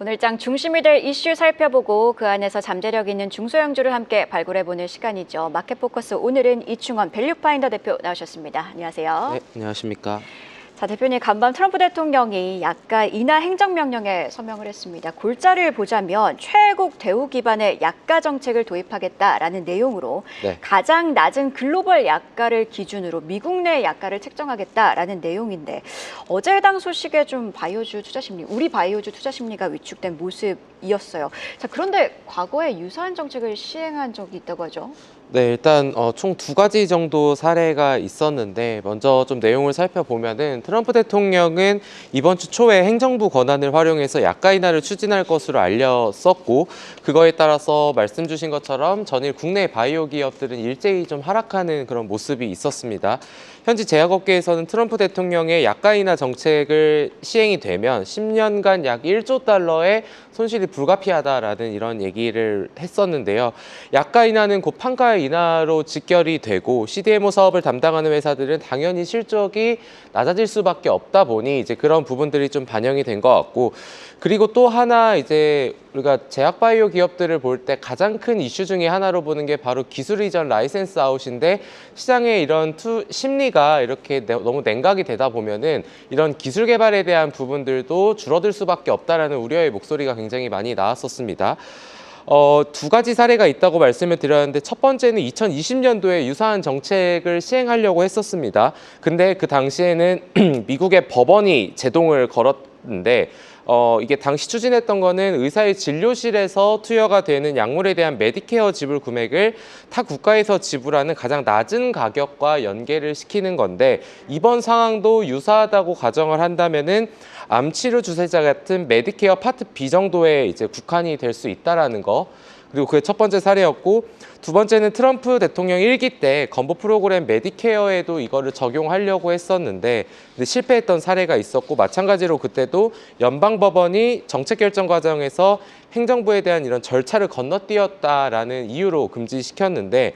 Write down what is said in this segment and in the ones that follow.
오늘 장 중심이 될 이슈 살펴보고 그 안에서 잠재력 있는 중소형주를 함께 발굴해보는 시간이죠. 마켓포커스 오늘은 이충원 밸류파인더 대표 나오셨습니다. 안녕하세요. 네, 안녕하십니까. 자, 대표님, 간밤 트럼프 대통령이 약가 인하 행정명령에 서명을 했습니다. 골자를 보자면 최애국 대우 기반의 약가 정책을 도입하겠다라는 내용으로 네. 가장 낮은 글로벌 약가를 기준으로 미국 내 약가를 책정하겠다라는 내용인데 어제 해당 소식에 좀 바이오주 투자 심리, 우리 바이오주 투자 심리가 위축된 모습이었어요. 자, 그런데 과거에 유사한 정책을 시행한 적이 있다고 하죠? 네, 일단 총 2가지 정도 사례가 있었는데 먼저 좀 내용을 살펴보면은 트럼프 대통령은 이번 주 초에 행정부 권한을 활용해서 약가 인하를 추진할 것으로 알렸었고 그거에 따라서 말씀 주신 것처럼 전일 국내 바이오 기업들은 일제히 좀 하락하는 그런 모습이 있었습니다. 현지 제약업계에서는 트럼프 대통령의 약가 인하 정책을 시행이 되면 10년간 약 1조 달러의 손실이 불가피하다라는 이런 얘기를 했었는데요. 약가 인하는 곧 판가 인하로 직결이 되고 CDMO 사업을 담당하는 회사들은 당연히 실적이 낮아질 수밖에 없다 보니 이제 그런 부분들이 좀 반영이 된 것 같고 그리고 또 하나 이제 우리가 제약 바이오 기업들을 볼 때 가장 큰 이슈 중에 하나로 보는 게 바로 기술 이전 라이센스 아웃인데 시장에 이런 심리가 이렇게 너무 냉각이 되다 보면은 이런 기술 개발에 대한 부분들도 줄어들 수밖에 없다라는 우려의 목소리가 굉장히 많이 나왔었습니다. 2가지 사례가 있다고 말씀을 드렸는데 첫 번째는 2020년도에 유사한 정책을 시행하려고 했었습니다. 근데 그 당시에는 미국의 법원이 제동을 걸었는데 이게 당시 추진했던 거는 의사의 진료실에서 투여가 되는 약물에 대한 메디케어 지불 금액을 타 국가에서 지불하는 가장 낮은 가격과 연계를 시키는 건데 이번 상황도 유사하다고 가정을 한다면은 암치료 주사자 같은 메디케어 파트 B 정도에 이제 국한이 될 수 있다라는 거. 그리고 그게 첫 번째 사례였고 두 번째는 트럼프 대통령 1기 때 건보 프로그램 메디케어에도 이거를 적용하려고 했었는데 근데 실패했던 사례가 있었고 마찬가지로 그때도 연방법원이 정책 결정 과정에서 행정부에 대한 이런 절차를 건너뛰었다라는 이유로 금지시켰는데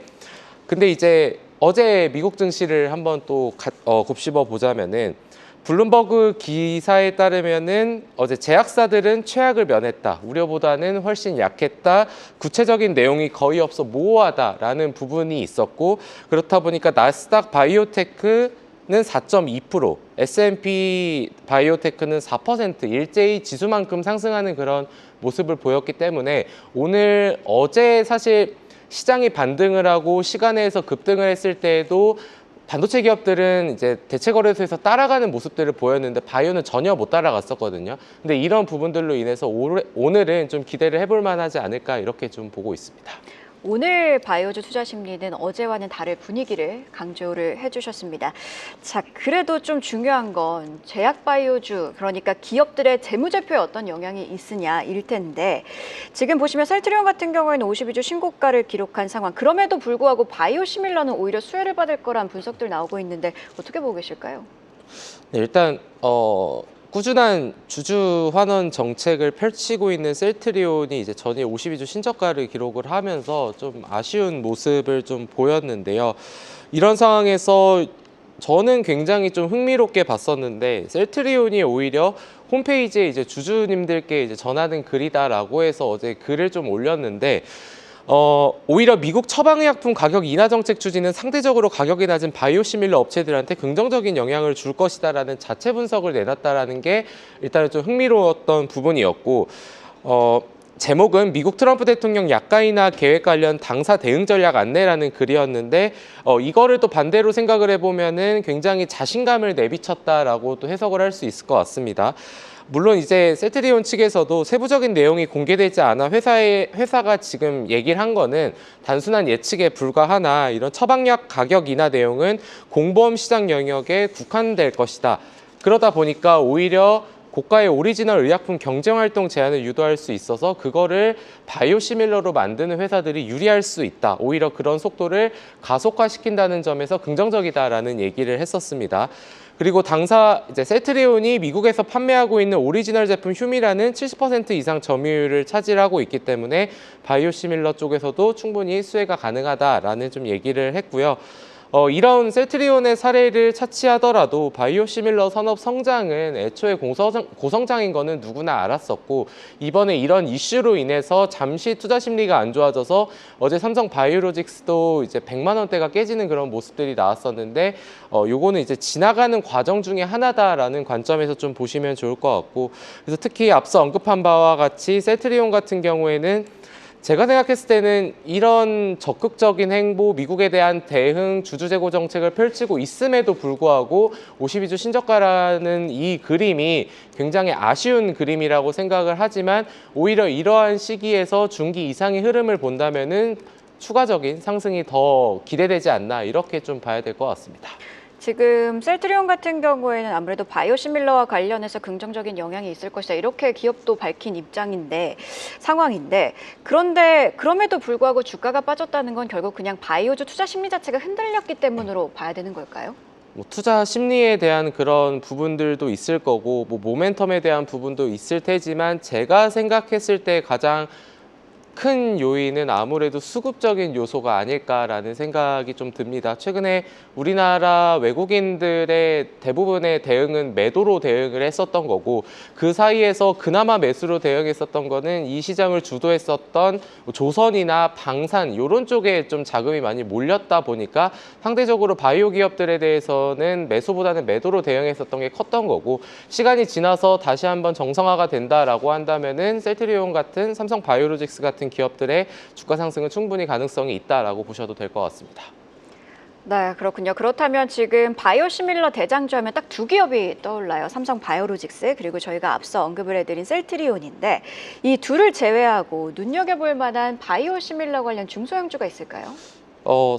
근데 이제 어제 미국 증시를 한번 또 곱씹어 보자면은 블룸버그 기사에 따르면은 어제 제약사들은 최악을 면했다. 우려보다는 훨씬 약했다. 구체적인 내용이 거의 없어 모호하다라는 부분이 있었고 그렇다 보니까 나스닥 바이오테크는 4.2%, S&P 바이오테크는 4% 일제히 지수만큼 상승하는 그런 모습을 보였기 때문에 어제 사실 시장이 반등을 하고 시간에서 급등을 했을 때에도 반도체 기업들은 이제 대체 거래소에서 따라가는 모습들을 보였는데 바이오는 전혀 못 따라갔었거든요. 근데 이런 부분들로 인해서 오늘은 좀 기대를 해볼 만하지 않을까 이렇게 좀 보고 있습니다. 오늘 바이오주 투자 심리는 어제와는 다를 분위기를 강조를 해주셨습니다. 자, 그래도 좀 중요한 건 제약 바이오주, 그러니까 기업들의 재무제표에 어떤 영향이 있으냐일 텐데 지금 보시면 셀트리온 같은 경우에는 52주 신고가를 기록한 상황. 그럼에도 불구하고 바이오시밀러는 오히려 수혜를 받을 거란 분석들 나오고 있는데 어떻게 보고 계실까요? 네, 일단 꾸준한 주주 환원 정책을 펼치고 있는 셀트리온이 이제 전일 52주 신저가를 기록을 하면서 좀 아쉬운 모습을 좀 보였는데요. 이런 상황에서 저는 굉장히 좀 흥미롭게 봤었는데 셀트리온이 오히려 홈페이지에 이제 주주님들께 이제 전하는 글이다라고 해서 어제 글을 좀 올렸는데 오히려 미국 처방의약품 가격 인하 정책 추진은 상대적으로 가격이 낮은 바이오시밀러 업체들한테 긍정적인 영향을 줄 것이다라는 자체 분석을 내놨다라는 게 일단은 좀 흥미로웠던 부분이었고 제목은 미국 트럼프 대통령 약가 인하 계획 관련 당사 대응 전략 안내라는 글이었는데 이거를 또 반대로 생각을 해보면은 굉장히 자신감을 내비쳤다라고 또 해석을 할 수 있을 것 같습니다. 물론 이제 셀트리온 측에서도 세부적인 내용이 공개되지 않아 회사가 지금 얘기를 한 거는 단순한 예측에 불과하나 이런 처방약 가격 인하 내용은 공보험 시장 영역에 국한될 것이다. 그러다 보니까 오히려 고가의 오리지널 의약품 경쟁활동 제한을 유도할 수 있어서 그거를 바이오시밀러로 만드는 회사들이 유리할 수 있다. 오히려 그런 속도를 가속화시킨다는 점에서 긍정적이다라는 얘기를 했었습니다. 그리고 당사 이제 셀트리온이 미국에서 판매하고 있는 오리지널 제품 휴미라는 70% 이상 점유율을 차지하고 있기 때문에 바이오시밀러 쪽에서도 충분히 수혜가 가능하다라는 좀 얘기를 했고요. 이런 셀트리온의 사례를 차치하더라도 바이오시밀러 산업 성장은 애초에 고성장인 거는 누구나 알았었고, 이번에 이런 이슈로 인해서 잠시 투자 심리가 안 좋아져서 어제 삼성 바이오로직스도 이제 100만 원대가 깨지는 그런 모습들이 나왔었는데, 요거는 이제 지나가는 과정 중에 하나다라는 관점에서 좀 보시면 좋을 것 같고, 그래서 특히 앞서 언급한 바와 같이 셀트리온 같은 경우에는 제가 생각했을 때는 이런 적극적인 행보, 미국에 대한 대응, 주주 재고 정책을 펼치고 있음에도 불구하고 52주 신저가라는 이 그림이 굉장히 아쉬운 그림이라고 생각을 하지만, 오히려 이러한 시기에서 중기 이상의 흐름을 본다면은 추가적인 상승이 더 기대되지 않나, 이렇게 좀 봐야 될 것 같습니다. 지금 셀트리온 같은 경우에는 아무래도 바이오시밀러와 관련해서 긍정적인 영향이 있을 것이다, 이렇게 기업도 밝힌 상황인데, 그런데 그럼에도 불구하고 주가가 빠졌다는 건 결국 그냥 바이오주 투자 심리 자체가 흔들렸기 때문으로 봐야 되는 걸까요? 투자 심리에 대한 그런 부분들도 있을 거고, 모멘텀에 대한 부분도 있을 테지만, 제가 생각했을 때 가장 큰 요인은 아무래도 수급적인 요소가 아닐까라는 생각이 좀 듭니다. 최근에 우리나라 외국인들의 대부분의 대응은 매도로 대응을 했었던 거고, 그 사이에서 그나마 매수로 대응했었던 거는 이 시장을 주도했었던 조선이나 방산 이런 쪽에 좀 자금이 많이 몰렸다 보니까 상대적으로 바이오 기업들에 대해서는 매수보다는 매도로 대응했었던 게 컸던 거고, 시간이 지나서 다시 한번 정상화가 된다라고 한다면은 셀트리온 같은 삼성 바이오로직스 같은 기업들의 주가 상승은 충분히 가능성이 있다라고 보셔도 될 것 같습니다. 네, 그렇군요. 그렇다면 지금 바이오시밀러 대장주 하면 딱 두 기업이 떠올라요. 삼성 바이오로직스, 그리고 저희가 앞서 언급을 해드린 셀트리온인데, 이 둘을 제외하고 눈여겨볼 만한 바이오시밀러 관련 중소형주가 있을까요?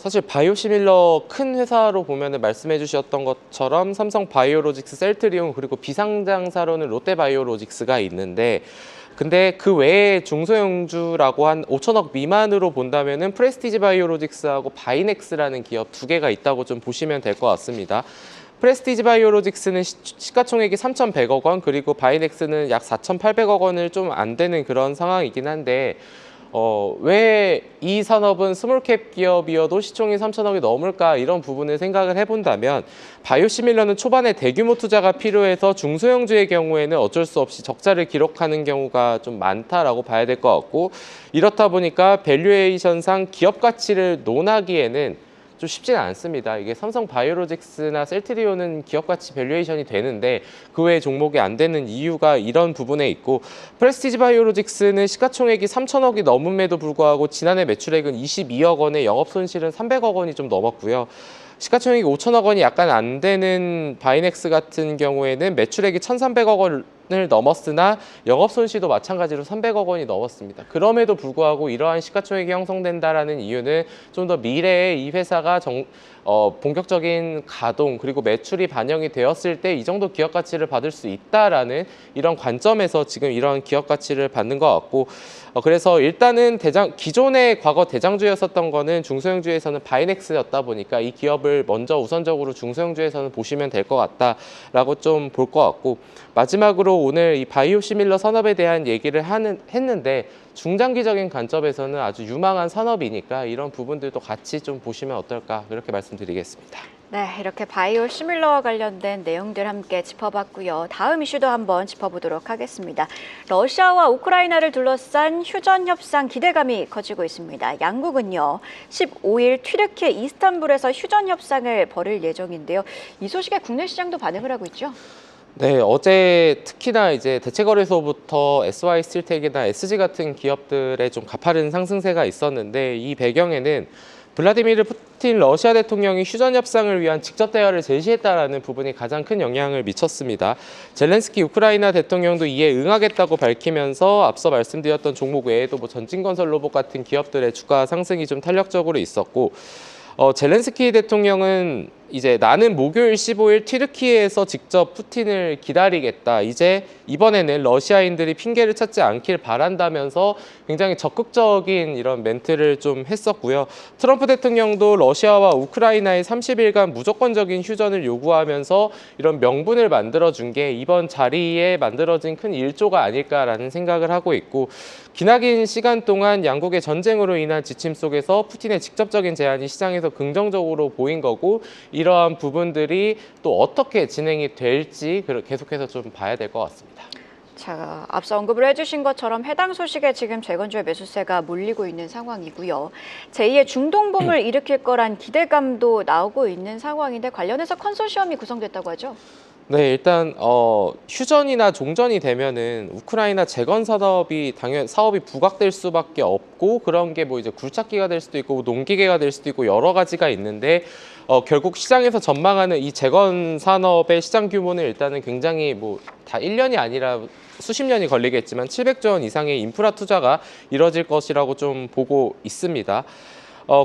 사실 바이오시밀러 큰 회사로 보면은 말씀해 주셨던 것처럼 삼성 바이오로직스, 셀트리온, 그리고 비상장사로는 롯데바이오로직스가 있는데, 근데 그 외에 중소형주라고 한 5천억 미만으로 본다면은 프레스티지 바이오로직스하고 바이넥스라는 기업 두 개가 있다고 좀 보시면 될 것 같습니다. 프레스티지 바이오로직스는 시가총액이 3,100억 원, 그리고 바이넥스는 약 4,800억 원을 좀 안 되는 그런 상황이긴 한데, 왜 이 산업은 스몰캡 기업이어도 시총이 3천억이 넘을까, 이런 부분을 생각을 해본다면, 바이오시밀러는 초반에 대규모 투자가 필요해서 중소형주의 경우에는 어쩔 수 없이 적자를 기록하는 경우가 좀 많다라고 봐야 될 것 같고, 이렇다 보니까 밸류에이션상 기업 가치를 논하기에는 좀 쉽지는 않습니다. 이게 삼성 바이오로직스나 셀트리온은 기업 가치 밸류에이션이 되는데 그 외의 종목이 안 되는 이유가 이런 부분에 있고, 프레스티지 바이오로직스는 시가총액이 3천억이 넘음에도 불구하고 지난해 매출액은 22억 원에 영업 손실은 300억 원이 좀 넘었고요. 시가총액이 5천억 원이 약간 안 되는 바이넥스 같은 경우에는 매출액이 1,300억 원을 넘었으나 영업 손실도 마찬가지로 300억 원이 넘었습니다. 그럼에도 불구하고 이러한 시가총액이 형성된다라는 이유는 좀 더 미래에 이 회사가 본격적인 가동, 그리고 매출이 반영이 되었을 때 이 정도 기업 가치를 받을 수 있다라는 이런 관점에서 지금 이런 기업 가치를 받는 것 같고, 그래서 일단은 기존의 과거 대장주였었던 거는 중소형주에서는 바이넥스였다 보니까 이 기업을 먼저 우선적으로 중소형주에서는 보시면 될 것 같다라고 좀 볼 것 같고, 마지막으로 오늘 이 바이오시밀러 산업에 대한 얘기를 했는데, 중장기적인 관점에서는 아주 유망한 산업이니까 이런 부분들도 같이 좀 보시면 어떨까, 그렇게 말씀드리겠습니다. 네, 이렇게 바이오시밀러와 관련된 내용들 함께 짚어봤고요. 다음 이슈도 한번 짚어보도록 하겠습니다. 러시아와 우크라이나를 둘러싼 휴전 협상 기대감이 커지고 있습니다. 양국은요, 15일 튀르키 이스탄불에서 휴전 협상을 벌일 예정인데요. 이 소식에 국내 시장도 반응을 하고 있죠? 네, 어제 특히나 이제 대체거래소부터 SY스틸텍이나 SG 같은 기업들의 좀 가파른 상승세가 있었는데, 이 배경에는 블라디미르 푸틴 러시아 대통령이 휴전 협상을 위한 직접 대화를 제시했다라는 부분이 가장 큰 영향을 미쳤습니다. 젤렌스키 우크라이나 대통령도 이에 응하겠다고 밝히면서 앞서 말씀드렸던 종목 외에도 전진건설 로봇 같은 기업들의 주가 상승이 좀 탄력적으로 있었고, 젤렌스키 대통령은 이제 나는 목요일 15일 튀르키예에서 직접 푸틴을 기다리겠다. 이제 이번에는 러시아인들이 핑계를 찾지 않길 바란다면서 굉장히 적극적인 이런 멘트를 좀 했었고요. 트럼프 대통령도 러시아와 우크라이나의 30일간 무조건적인 휴전을 요구하면서 이런 명분을 만들어준 게 이번 자리에 만들어진 큰 일조가 아닐까라는 생각을 하고 있고, 기나긴 시간 동안 양국의 전쟁으로 인한 지침 속에서 푸틴의 직접적인 제안이 시장에서 긍정적으로 보인 거고, 이러한 부분들이 또 어떻게 진행이 될지 계속해서 좀 봐야 될 것 같습니다. 자, 앞서 언급을 해주신 것처럼 해당 소식에 지금 재건주의 매수세가 몰리고 있는 상황이고요. 제2의 중동봄을 일으킬 거란 기대감도 나오고 있는 상황인데 관련해서 컨소시엄이 구성됐다고 하죠? 네, 일단 휴전이나 종전이 되면은 우크라이나 재건 산업이 당연 사업이 부각될 수밖에 없고, 그런 게 뭐 이제 굴착기가 될 수도 있고 뭐 농기계가 될 수도 있고 여러 가지가 있는데, 결국 시장에서 전망하는 이 재건 산업의 시장 규모는 일단은 굉장히 뭐 다 1년이 아니라 수십 년이 걸리겠지만 700조 원 이상의 인프라 투자가 이뤄질 것이라고 좀 보고 있습니다.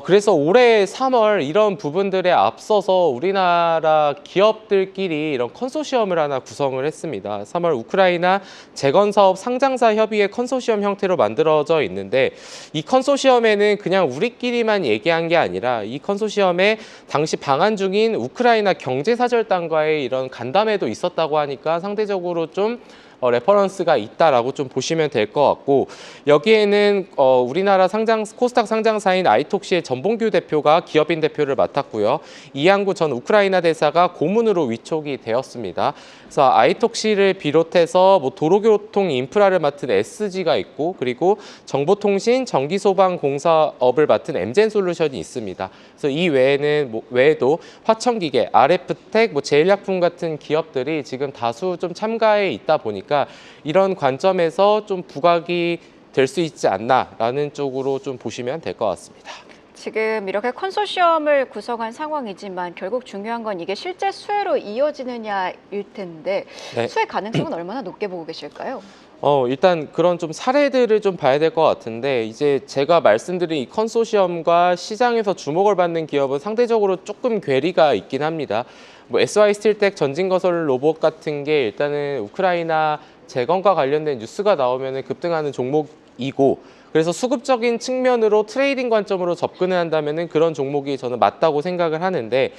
그래서 올해 3월 이런 부분들에 앞서서 우리나라 기업들끼리 이런 컨소시엄을 하나 구성을 했습니다. 3월 우크라이나 재건사업 상장사 협의회 컨소시엄 형태로 만들어져 있는데, 이 컨소시엄에는 그냥 우리끼리만 얘기한 게 아니라 이 컨소시엄에 당시 방한 중인 우크라이나 경제사절단과의 이런 간담회도 있었다고 하니까 상대적으로 좀 레퍼런스가 있다라고 좀 보시면 될 것 같고, 여기에는 우리나라 코스닥 상장사인 아이톡시의 전봉규 대표가 기업인 대표를 맡았고요. 이양구 전 우크라이나 대사가 고문으로 위촉이 되었습니다. 그래서 아이톡시를 비롯해서 뭐 도로교통 인프라를 맡은 SG가 있고, 그리고 정보통신, 전기소방공사업을 맡은 엠젠솔루션이 있습니다. 그래서 이 외에는 외에도 화천기계, RF텍, 제일약품 같은 기업들이 지금 다수 좀 참가해 있다 보니까 이런 관점에서 좀 부각이 될 수 있지 않나라는 쪽으로 좀 보시면 될 것 같습니다. 지금 이렇게 컨소시엄을 구성한 상황이지만 결국 중요한 건 이게 실제 수혜로 이어지느냐일 텐데, 네. 수혜 가능성은 얼마나 높게 보고 계실까요? 일단 그런 좀 사례들을 좀 봐야 될 것 같은데, 이제 제가 말씀드린 이 컨소시엄과 시장에서 주목을 받는 기업은 상대적으로 조금 괴리가 있긴 합니다. SY 스틸텍, 전진건설 로봇 같은 게 일단은 우크라이나 재건과 관련된 뉴스가 나오면 급등하는 종목이고, 그래서 수급적인 측면으로 트레이딩 관점으로 접근을 한다면 그런 종목이 저는 맞다고 생각을 하는데,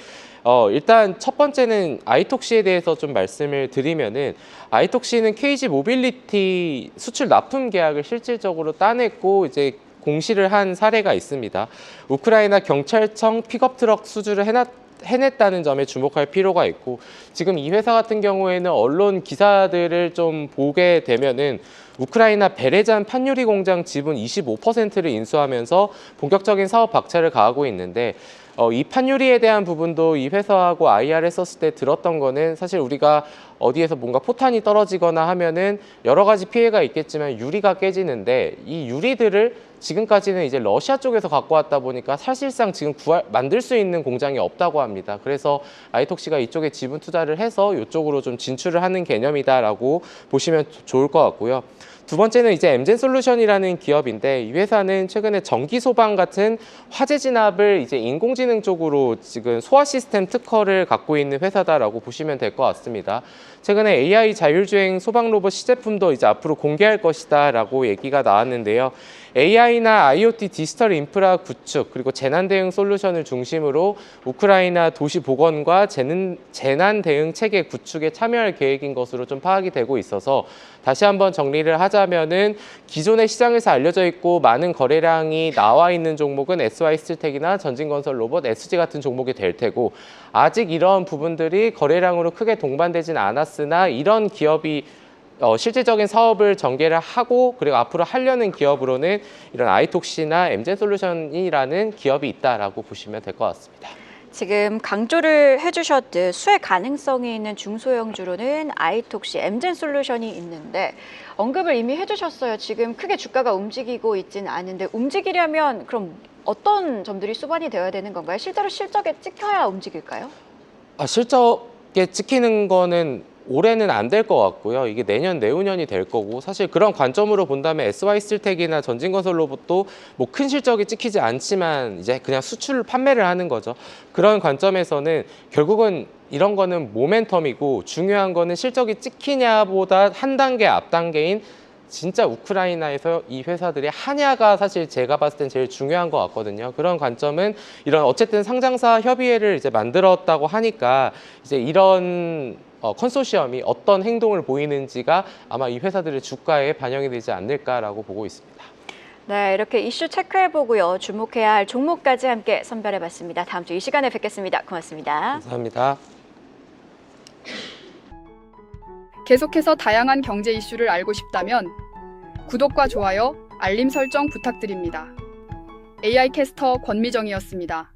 일단 첫 번째는 아이톡시에 대해서 좀 말씀을 드리면은, 아이톡시는 KG 모빌리티 수출 납품 계약을 실질적으로 따냈고 이제 공시를 한 사례가 있습니다. 우크라이나 경찰청 픽업 트럭 수주를 해냈다는 점에 주목할 필요가 있고, 지금 이 회사 같은 경우에는 언론 기사들을 좀 보게 되면은 우크라이나 베레잔 판유리 공장 지분 25%를 인수하면서 본격적인 사업 박차를 가하고 있는데, 이 판유리에 대한 부분도 이 회사하고 IR 했었을 때 들었던 거는, 사실 우리가 어디에서 뭔가 포탄이 떨어지거나 하면은 여러 가지 피해가 있겠지만 유리가 깨지는데, 이 유리들을 지금까지는 이제 러시아 쪽에서 갖고 왔다 보니까 사실상 지금 만들 수 있는 공장이 없다고 합니다. 그래서 아이톡시가 이쪽에 지분 투자를 해서 이쪽으로 좀 진출을 하는 개념이다라고 보시면 좋을 것 같고요. 두 번째는 이제 엠젠솔루션이라는 기업인데, 이 회사는 최근에 전기소방 같은 화재 진압을 이제 인공지능 쪽으로 지금 소화 시스템 특허를 갖고 있는 회사다라고 보시면 될 것 같습니다. 최근에 AI 자율주행 소방 로봇 시제품도 이제 앞으로 공개할 것이다라고 얘기가 나왔는데요. AI나 IoT 디지털 인프라 구축, 그리고 재난 대응 솔루션을 중심으로 우크라이나 도시 복원과 재난 대응 체계 구축에 참여할 계획인 것으로 좀 파악이 되고 있어서, 다시 한번 정리를 하자면은 기존의 시장에서 알려져 있고 많은 거래량이 나와 있는 종목은 SY 스틸텍이나 전진건설 로봇, SG 같은 종목이 될 테고, 아직 이런 부분들이 거래량으로 크게 동반되진 않았으나 이런 기업이 실질적인 사업을 전개를 하고 그리고 앞으로 하려는 기업으로는 이런 아이톡시나 엠젠솔루션이라는 기업이 있다라고 보시면 될 것 같습니다. 지금 강조를 해주셨듯 수혜 가능성이 있는 중소형주로는 아이톡시, 엠젠솔루션이 있는데 언급을 이미 해주셨어요. 지금 크게 주가가 움직이고 있지는 않은데, 움직이려면 그럼 어떤 점들이 수반이 되어야 되는 건가요? 실제로 실적에 찍혀야 움직일까요? 실적에 찍히는 거는 올해는 안 될 것 같고요. 이게 내년, 내후년이 될 거고, 사실 그런 관점으로 본다면 SY스틸텍이나 전진건설로봇도 뭐 큰 실적이 찍히지 않지만 이제 그냥 수출 판매를 하는 거죠. 그런 관점에서는 결국은 이런 거는 모멘텀이고, 중요한 거는 실적이 찍히냐보다 한 단계 앞 단계인 진짜 우크라이나에서 이 회사들의 한야가 사실 제가 봤을 땐 제일 중요한 것 같거든요. 그런 관점은 이런 어쨌든 상장사 협의회를 이제 만들었다고 하니까 이제 이런 컨소시엄이 어떤 행동을 보이는지가 아마 이 회사들의 주가에 반영이 되지 않을까라고 보고 있습니다. 네, 이렇게 이슈 체크해보고요. 주목해야 할 종목까지 함께 선별해봤습니다. 다음 주 이 시간에 뵙겠습니다. 고맙습니다. 감사합니다. 계속해서 다양한 경제 이슈를 알고 싶다면 구독과 좋아요, 알림 설정 부탁드립니다. AI 캐스터 권미정이었습니다.